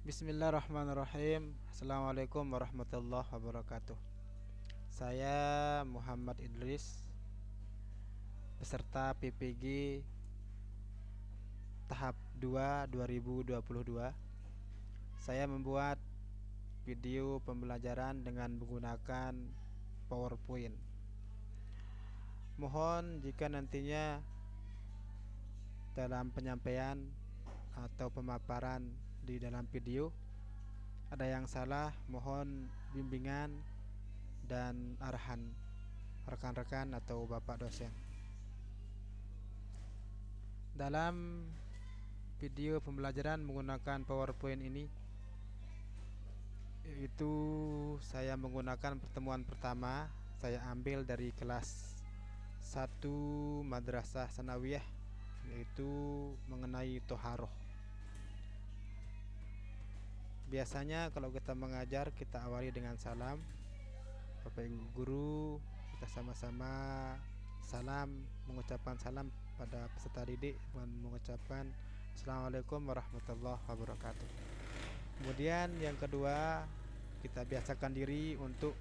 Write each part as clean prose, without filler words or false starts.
Bismillahirrahmanirrahim. Assalamualaikum warahmatullahi wabarakatuh. Saya Muhammad Idris, peserta PPG tahap 2 2022. Saya membuat video pembelajaran dengan menggunakan PowerPoint. Mohon jika nantinya dalam penyampaian atau pemaparan di dalam video ada yang salah, mohon bimbingan dan arahan rekan-rekan atau bapak dosen. Dalam video pembelajaran menggunakan PowerPoint ini, yaitu saya menggunakan pertemuan pertama, saya ambil dari kelas 1 Madrasah Sanawiyah, yaitu mengenai toharoh. Biasanya kalau kita mengajar, kita awali dengan salam. Bapak Ibu guru, kita sama-sama salam, mengucapkan salam pada peserta didik dan mengucapkan Assalamualaikum warahmatullahi wabarakatuh. Kemudian yang kedua, kita biasakan diri untuk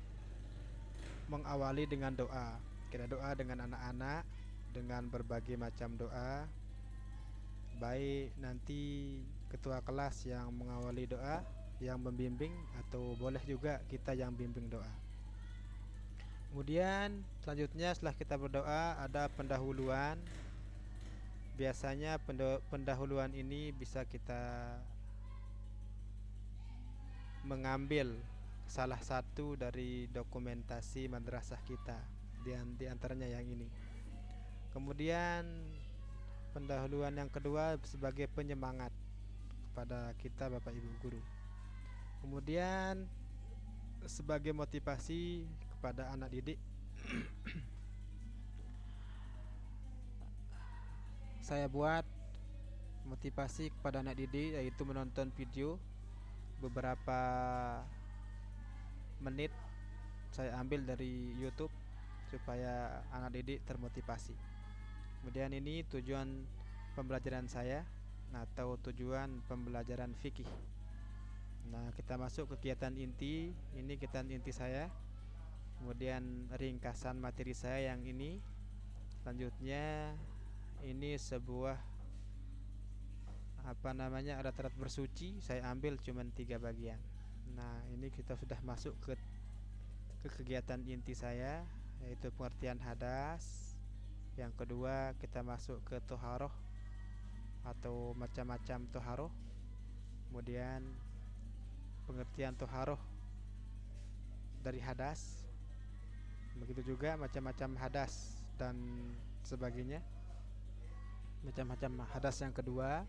mengawali dengan doa. Kita doa dengan anak-anak dengan berbagai macam doa. Baik nanti ketua kelas yang mengawali doa, yang membimbing, atau boleh juga kita yang bimbing doa. Kemudian selanjutnya setelah kita berdoa ada pendahuluan. Biasanya pendahuluan ini bisa kita mengambil salah satu dari dokumentasi madrasah kita, di antaranya yang ini. Kemudian pendahuluan yang kedua sebagai penyemangat kepada kita Bapak Ibu guru. Kemudian sebagai motivasi kepada anak didik, saya buat motivasi kepada anak didik, yaitu menonton video beberapa menit, saya ambil dari YouTube supaya anak didik termotivasi. Kemudian ini tujuan pembelajaran saya atau tujuan pembelajaran fikih. Nah, kita masuk kegiatan inti. Ini kegiatan inti saya. Kemudian ringkasan materi saya yang ini. Selanjutnya ini sebuah alat-alat bersuci, saya ambil cuman 3 bagian. Nah, ini kita sudah masuk ke kegiatan inti saya, yaitu pengertian hadas. Yang kedua kita masuk ke toharoh atau macam-macam toharoh. Kemudian pengertian toharoh dari hadas, begitu juga macam-macam hadas dan sebagainya, macam-macam hadas yang kedua.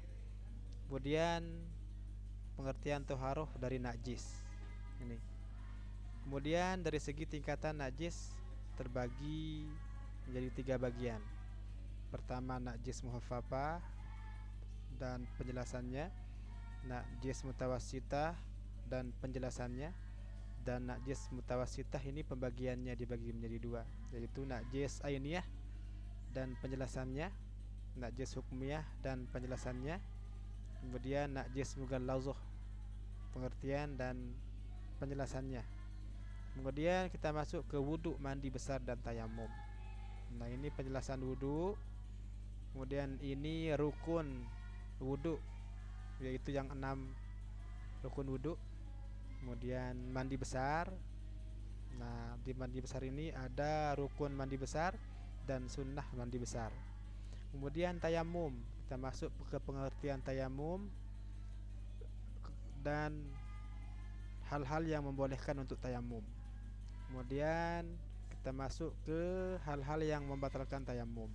Kemudian pengertian toharoh dari najis ini. Kemudian dari segi tingkatan najis terbagi menjadi 3 bagian. Pertama najis muhaffafah dan penjelasannya, najis mutawassitah dan penjelasannya, dan najis mutawassitah ini pembagiannya dibagi menjadi 2, yaitu najis ainiyah dan penjelasannya, najis hukmiyah dan penjelasannya, kemudian najis mughallazah, pengertian dan penjelasannya. Kemudian kita masuk ke wudu, mandi besar dan tayamum. Nah, ini penjelasan wudu. Kemudian ini rukun wudu, yaitu yang 6 rukun wudu. Kemudian mandi besar. Nah, di mandi besar ini ada rukun mandi besar dan sunnah mandi besar. Kemudian tayamum, kita masuk ke pengertian tayamum dan hal-hal yang membolehkan untuk tayamum. Kemudian kita masuk ke hal-hal yang membatalkan tayamum.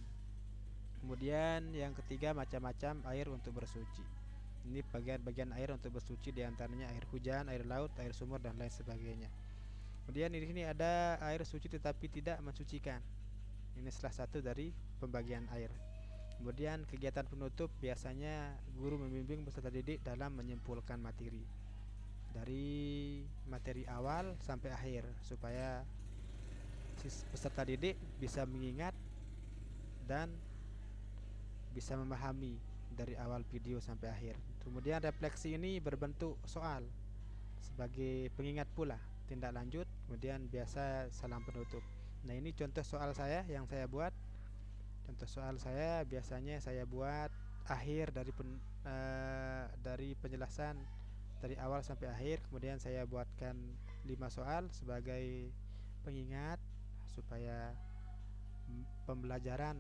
Kemudian yang ketiga macam-macam air untuk bersuci. Ini bagian-bagian air untuk bersuci, diantaranya air hujan, air laut, air sumur dan lain sebagainya. Kemudian di sini ada air suci tetapi tidak mensucikan. Ini salah satu dari pembagian air. Kemudian kegiatan penutup, biasanya guru membimbing peserta didik dalam menyimpulkan materi dari materi awal sampai akhir, supaya peserta didik bisa mengingat dan bisa memahami dari awal video sampai akhir. Kemudian refleksi ini berbentuk soal sebagai pengingat pula tindak lanjut, kemudian biasa salam penutup. Nah, ini contoh soal saya yang saya buat. Contoh soal saya biasanya saya buat akhir dari penjelasan dari awal sampai akhir, kemudian saya buatkan 5 soal sebagai pengingat supaya pembelajaran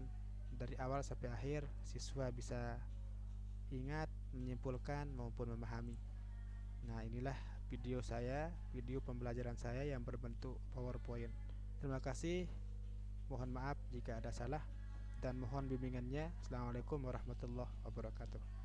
dari awal sampai akhir siswa bisa ingat, menyimpulkan maupun memahami. Nah, inilah video saya, video pembelajaran saya yang berbentuk PowerPoint. Terima kasih. Mohon maaf jika ada salah dan mohon bimbingannya. Assalamualaikum warahmatullahi wabarakatuh.